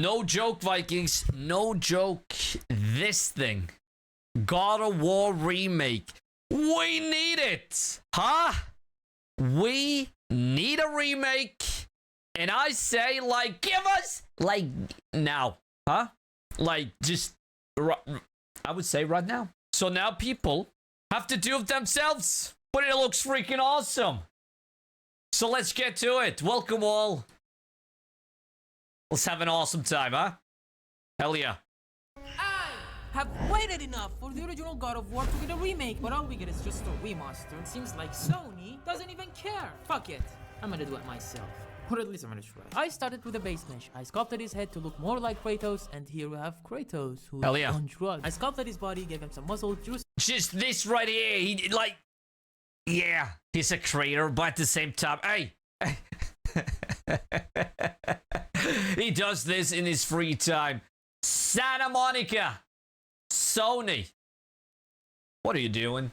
No joke, Vikings. No joke. This thing. God of War Remake. We need it. Huh? We need a remake. And I say, like, give us, like, now. Huh? Like, just, I would say right now. So now people have to do it themselves. But it looks freaking awesome. So let's get to it. Welcome all. Let's have an awesome time, huh? Hell yeah. I have waited enough for the original God of War to get a remake, but all we get is just a remaster. It seems like Sony doesn't even care. Fuck it. I'm gonna do it myself. Or at least I'm gonna try. I started with a base mesh. I sculpted his head to look more like Kratos, and here we have Kratos, who's Hell yeah. on drugs. I sculpted his body, gave him some muscle juice. Just this right here. He, like, yeah, he's a creator, but at the same time, hey. He does this in his free time. Santa Monica. Sony. What are you doing?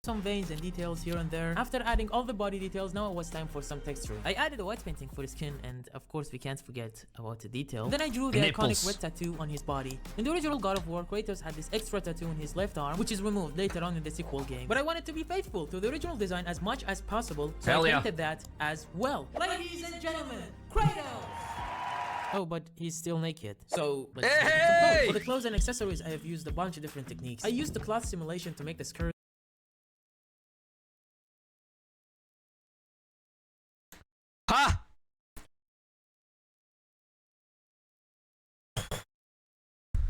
Some veins and details here and there. After adding all the body details, now it was time for some texture. I added a wet painting for his skin, and of course we can't forget about the detail. Then I drew the iconic red tattoo on his body. In the original God of War, Kratos had this extra tattoo on his left arm, which is removed later on in the sequel game. But I wanted to be faithful to the original design as much as possible, so I painted that as well. Ladies and gentlemen, Kratos! Oh, but he's still naked. So, let's get into clothes. For the clothes and accessories, I have used a bunch of different techniques. I used the cloth simulation to make the skirt. Ha!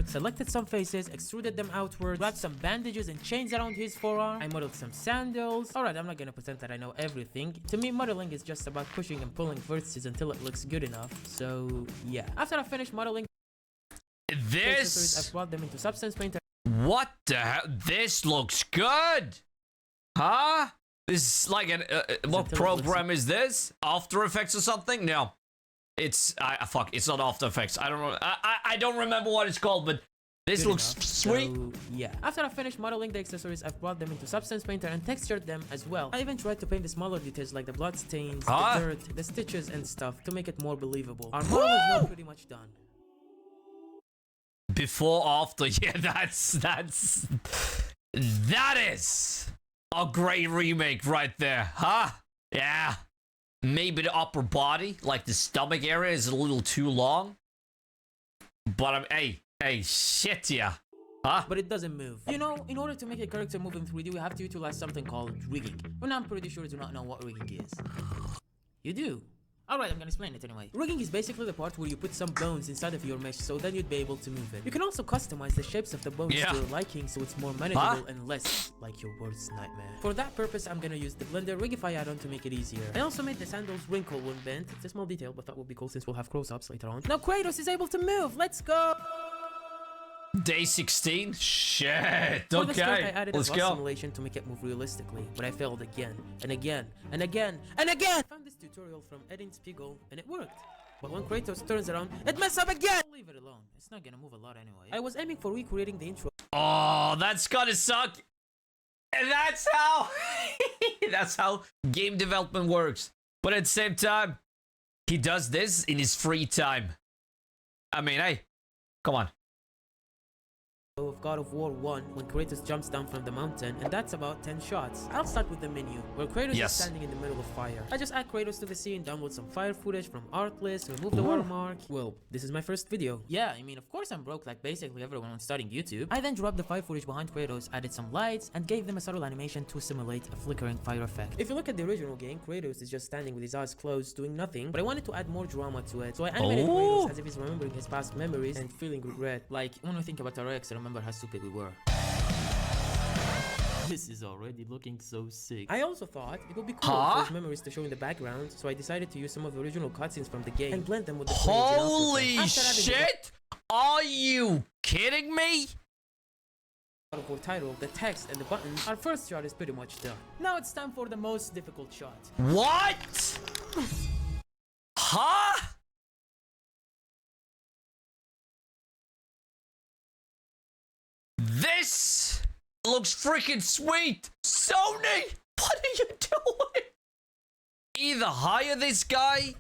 Selected some faces, extruded them outward, wrapped some bandages and chains around his forearm. I modeled some sandals. Alright, I'm not gonna pretend that I know everything. To me, modeling is just about pushing and pulling vertices until it looks good enough. So, yeah. After I finished modeling this, I brought them into Substance Painter. What the hell? This looks good. Huh? This is like an what program is this? After Effects or something? No. It's fuck, it's not After Effects. I don't know. I don't remember what it's called, but this looks sweet. So, yeah. After I finished modeling the accessories, I've brought them into Substance Painter and textured them as well. I even tried to paint the smaller details like the blood stains, the dirt, the stitches and stuff to make it more believable. Our model is now pretty much done. Before, after, yeah, that is a great remake right there, huh? Yeah. Maybe the upper body, like the stomach area, is a little too long. But hey, shit, yeah. Huh? But it doesn't move. You know, in order to make a character move in 3D, we have to utilize something called rigging. Well, I'm pretty sure you do not know what rigging is. You do? Alright, I'm gonna explain it anyway. Rigging is basically the part where you put some bones inside of your mesh so then you'd be able to move it. You can also customize the shapes of the bones to your liking so it's more manageable and less like your worst nightmare. For that purpose, I'm gonna use the Blender Rigify add-on to make it easier. I also made the sandals wrinkle when bent. It's a small detail, but that would be cool since we'll have close-ups later on. Now Kratos is able to move! Let's go! Day 16? Shit, For the skirt, I okay, added let's a go. simulation to make it move realistically, but I failed again, and again, and again, and again! I found this tutorial from Edin Spiegel, and it worked. But when Kratos turns around, it messes up again! Leave it alone, it's not gonna move a lot anyway. I was aiming for recreating the intro. Oh, that's gonna suck. And that's how, that's how game development works. But at the same time, he does this in his free time. I mean, hey, come on. Of God of War 1 when Kratos jumps down from the mountain, and that's about 10 shots. I'll start with the menu, where Kratos is standing in the middle of fire. I just add Kratos to the scene, download some fire footage from Artlist, remove the watermark. Well, this is my first video. Yeah, I mean, of course I'm broke like basically everyone when starting YouTube. I then dropped the fire footage behind Kratos, added some lights, and gave them a subtle animation to simulate a flickering fire effect. If you look at the original game, Kratos is just standing with his eyes closed, doing nothing, but I wanted to add more drama to it, so I animated Kratos as if he's remembering his past memories and feeling regret. Like, when we think about our ex, I remember how stupid we were. This is already looking so sick. I also thought it would be cool for his memories to show in the background, so I decided to use some of the original cutscenes from the game and blend them with the Holy shit! Are you kidding me? For title, the text and the buttons, our first shot is pretty much done. Now it's time for the most difficult shot. What? Huh? This looks freaking sweet. Sony, what are you doing? Either hire this guy,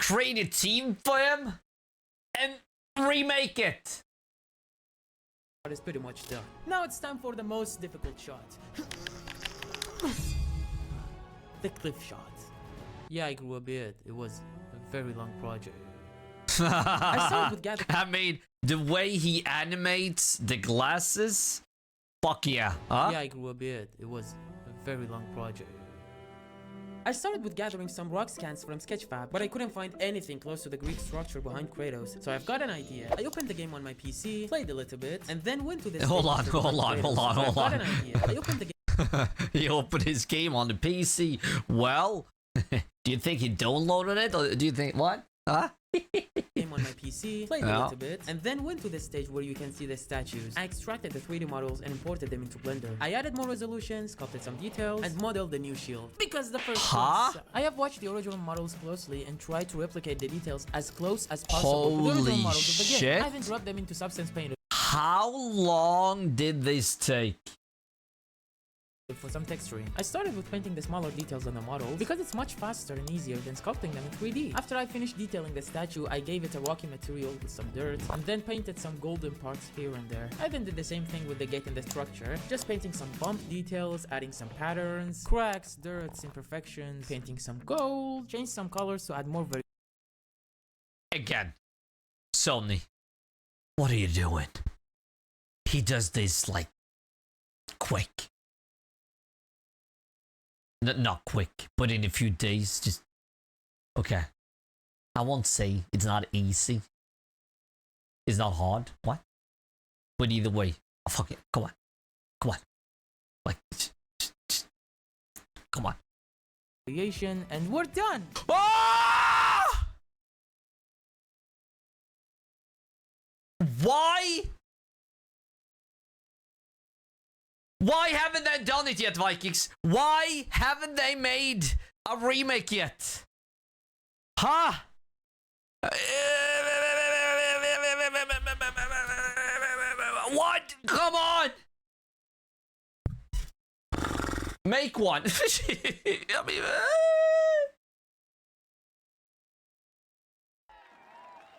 create a team for him and remake it. It's pretty much done. Now it's time for the most difficult shot. The cliff shot. Yeah, I grew a beard. It was a very long project. I started with gathering. I mean, the way he animates the glasses, fuck yeah, huh? Yeah, I grew a beard. It was a very long project. I started with gathering some rock scans from Sketchfab, but I couldn't find anything close to the Greek structure behind Kratos, so I've got an idea. I opened the game on my PC, played a little bit, and then went to this. Hold on. I've got an idea. I opened the game. He opened his game on the PC. Well, do you think he downloaded it, or do you think what? Huh? Game on my PC, played a little bit, and then went to this stage where you can see the statues. I extracted the 3D models and imported them into Blender. I added more resolution, sculpted some details, and modeled the new shield. Because the first ones, I have watched the original models closely and tried to replicate the details as close as possible to the original models of the game. I even dropped them into Substance Painter. How long did this take? For some texturing. I started with painting the smaller details on the models because it's much faster and easier than sculpting them in 3D. After I finished detailing the statue, I gave it a rocky material with some dirt and then painted some golden parts here and there. I then did the same thing with the gate and the structure, just painting some bump details, adding some patterns, cracks, dirts, imperfections, painting some gold, changed some colors to add more variation. Again, Sony, what are you doing? He does this like quick. Not quick, but in a few days, just... Okay. I won't say it's not easy. It's not hard. What? But either way, fuck it. Come on. Come on. Like, come on. And we're done! Ah! Why? Why haven't they done it yet, Vikings? Why haven't they made a remake yet? Huh? What? Come on! Make one. I mean,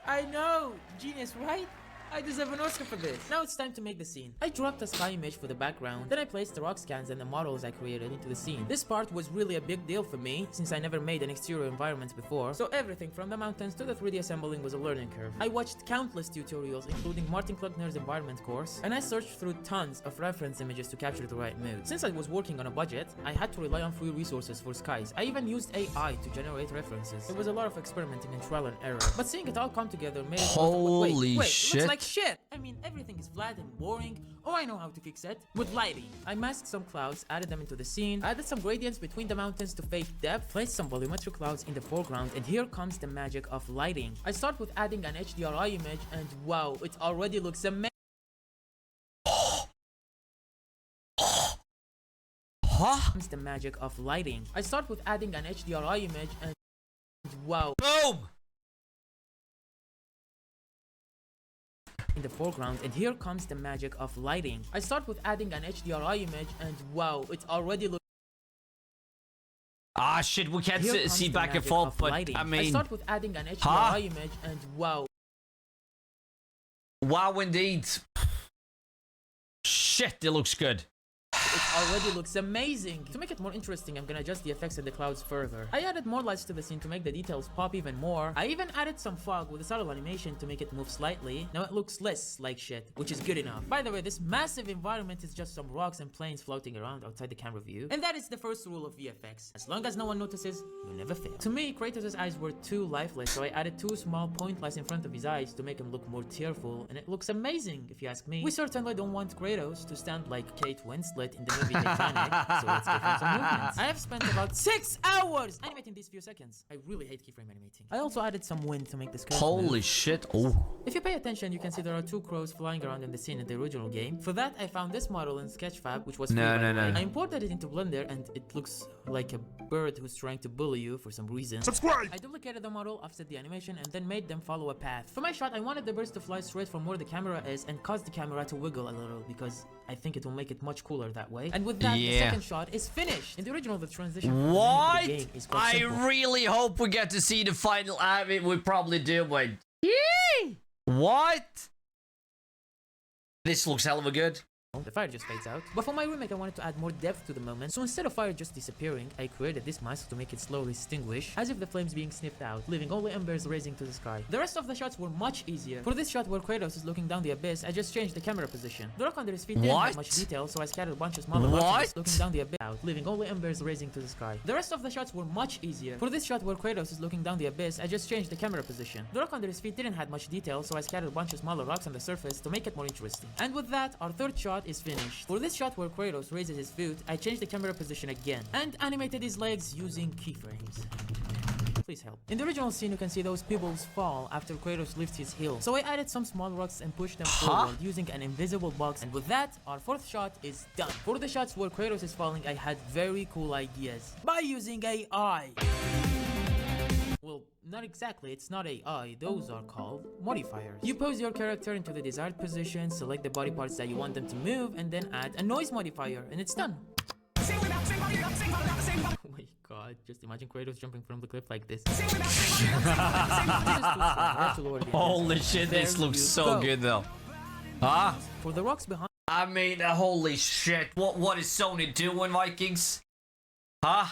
I know! Genius, right? I deserve an Oscar for this. Now it's time to make the scene. I dropped a sky image for the background, then I placed the rock scans and the models I created into the scene. This part was really a big deal for me, since I never made an exterior environment before, so everything from the mountains to the 3D assembling was a learning curve. I watched countless tutorials, including Martin Kluckner's environment course, and I searched through tons of reference images to capture the right mood. Since I was working on a budget, I had to rely on free resources for skies. I even used AI to generate references. It was a lot of experimenting and trial and error, but seeing it all come together made it holy wait, shit. looks like shit. I mean, everything is flat and boring. Oh, I know how to fix it. With lighting. I masked some clouds, added them into the scene, added some gradients between the mountains to fake depth, placed some volumetric clouds in the foreground, and here comes the magic of lighting. I start with adding an HDRI image, and wow, it already looks amazing. Comes the magic of lighting. I start with adding an HDRI image, and wow. Boom! In the foreground, and here comes the magic of lighting. I start with adding an HDRI image, and wow, it already looks... Ah shit, we can't see back and forth, but lighting. I mean... I start with adding an HDRI image, and wow. Wow, indeed. Shit, it looks good. It already looks amazing. To make it more interesting, I'm gonna adjust the effects of the clouds further. I added more lights to the scene to make the details pop even more. I even added some fog with a subtle animation to make it move slightly. Now it looks less like shit, which is good enough. By the way, this massive environment is just some rocks and planes floating around outside the camera view. And that is the first rule of VFX. As long as no one notices, you never fail. To me, Kratos' eyes were too lifeless, so I added two small point lights in front of his eyes to make him look more tearful, and it looks amazing, if you ask me. We certainly don't want Kratos to stand like Kate Winslet in the movie Titanic, so let's give him some movements. I have spent about 6 hours animating these few seconds. I really hate keyframe animating. I also added some wind to make this curve holy move. Shit. Oh. If you pay attention, you can see there are two crows flying around in the scene in the original game. For that, I found this model in Sketchfab, which was free by the way. I imported it into Blender, and it looks like a bird who's trying to bully you for some reason. Subscribe! I duplicated the model, offset the animation, and then made them follow a path. For my shot, I wanted the birds to fly straight from where the camera is and cause the camera to wiggle a little, because I think it will make it much cooler that way. way. And with that, the second shot is finished. In the original, the transition what? The game is quite simple. I really hope we get to see the final. I mean, we probably do, but what? This looks hell of a good. The fire just fades out. But for my remake, I wanted to add more depth to the moment. So instead of fire just disappearing, I created this mask to make it slowly extinguish, as if the flames being sniffed out, leaving only embers raising to the sky. The rest of the shots were much easier. For this shot where Kratos is looking down the abyss, I just changed the camera position. The rock under his feet didn't have much detail, so I scattered a bunch of smaller rocks looking down the abyss out, leaving only embers raising to the sky. The rest of the shots were much easier. For this shot where Kratos is looking down the abyss, I just changed the camera position. The rock under his feet didn't have much detail, so I scattered a bunch of smaller rocks on the surface to make it more interesting. And with that, our third shot is finished. For this shot where Kratos raises his foot, I changed the camera position again and animated his legs using keyframes. Please help. In the original scene, you can see those pebbles fall after Kratos lifts his heel. So I added some small rocks and pushed them forward using an invisible box. And with that, our fourth shot is done. For the shots where Kratos is falling, I had very cool ideas by using AI. Well, not exactly, it's not AI, those are called modifiers. You pose your character into the desired position, select the body parts that you want them to move, and then add a noise modifier, and it's done. Oh my god, just imagine Kratos jumping from the cliff like this. Holy shit, this looks so good though. Huh? For the rocks behind... I mean, holy shit, what is Sony doing, Vikings? Huh?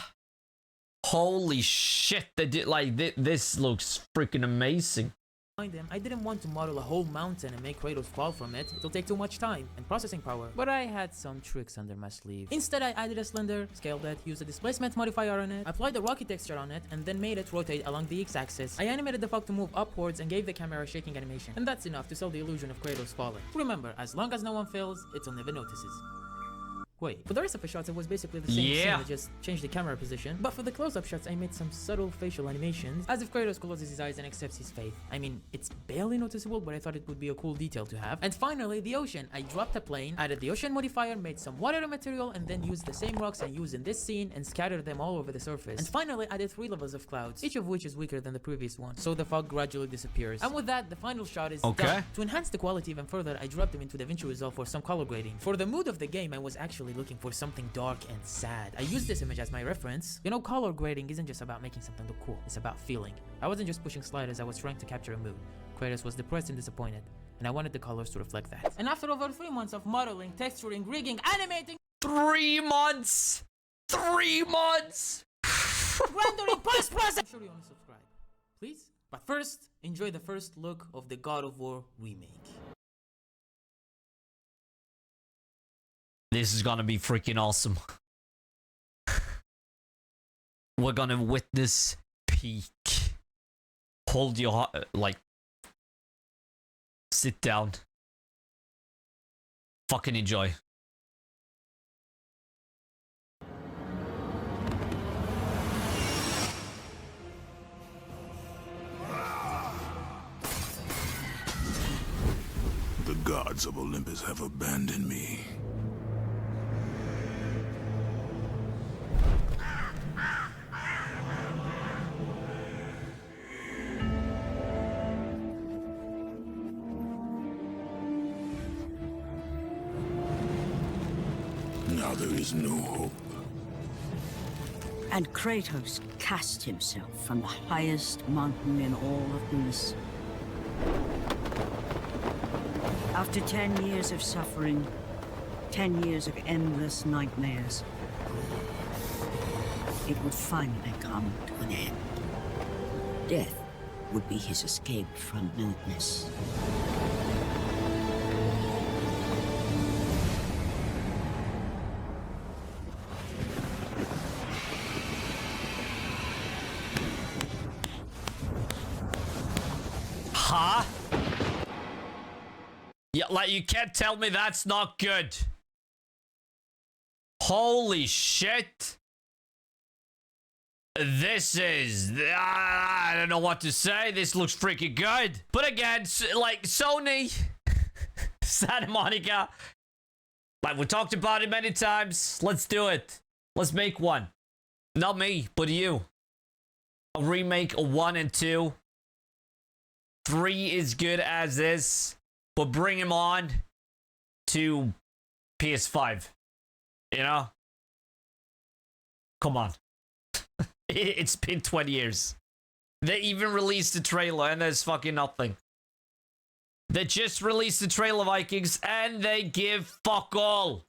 Holy shit, they did like this looks freaking amazing. Them, I didn't want to model a whole mountain and make Kratos fall from it. It'll take too much time and processing power. But I had some tricks under my sleeve. Instead, I added a slender, scaled it, used a displacement modifier on it, applied a rocky texture on it, and then made it rotate along the x-axis. I animated the fog to move upwards and gave the camera a shaking animation. And that's enough to sell the illusion of Kratos falling. Remember, as long as no one fails, it'll never notices. Wait, for the rest of the shots, it was basically the same scene, I just changed the camera position. But for the close-up shots, I made some subtle facial animations, as if Kratos closes his eyes and accepts his fate. I mean, it's barely noticeable, but I thought it would be a cool detail to have. And finally, the ocean. I dropped a plane, added the ocean modifier, made some water material, and then used the same rocks I used in this scene and scattered them all over the surface. And finally, added 3 levels of clouds, each of which is weaker than the previous one, so the fog gradually disappears. And with that, the final shot is done. To enhance the quality even further, I dropped them into DaVinci Resolve for some color grading. For the mood of the game, I was actually looking for something dark and sad. I used this image as my reference. You know, color grading isn't just about making something look cool, it's about feeling. I wasn't just pushing sliders, I was trying to capture a mood. Kratos was depressed and disappointed, and I wanted the colors to reflect that. And after over 3 months of modeling, texturing, rigging, animating... 3 months! 3 months! rendering, post-process! I'm sure you want to subscribe. Please? But first, enjoy the first look of the God of War remake. This is gonna be freaking awesome. We're gonna witness peak. Hold your heart, like, sit down. Fucking enjoy. The gods of Olympus have abandoned me. Now there is no hope. And Kratos cast himself from the highest mountain in all of Greece. After 10 years of suffering, 10 years of endless nightmares, it would finally come to an end. Death would be his escape from madness. Huh? Yeah, like, you can't tell me that's not good. Holy shit. This is... I don't know what to say. This looks freaking good. But again, like, Sony... Santa Monica... Like, we talked about it many times. Let's do it. Let's make one. Not me, but you. A remake of 1 and 2. 3 is good as is, but bring him on to PS5. You know? Come on. It's been 20 years. They even released the trailer and there's fucking nothing. They just released the trailer, Vikings, and they give fuck all.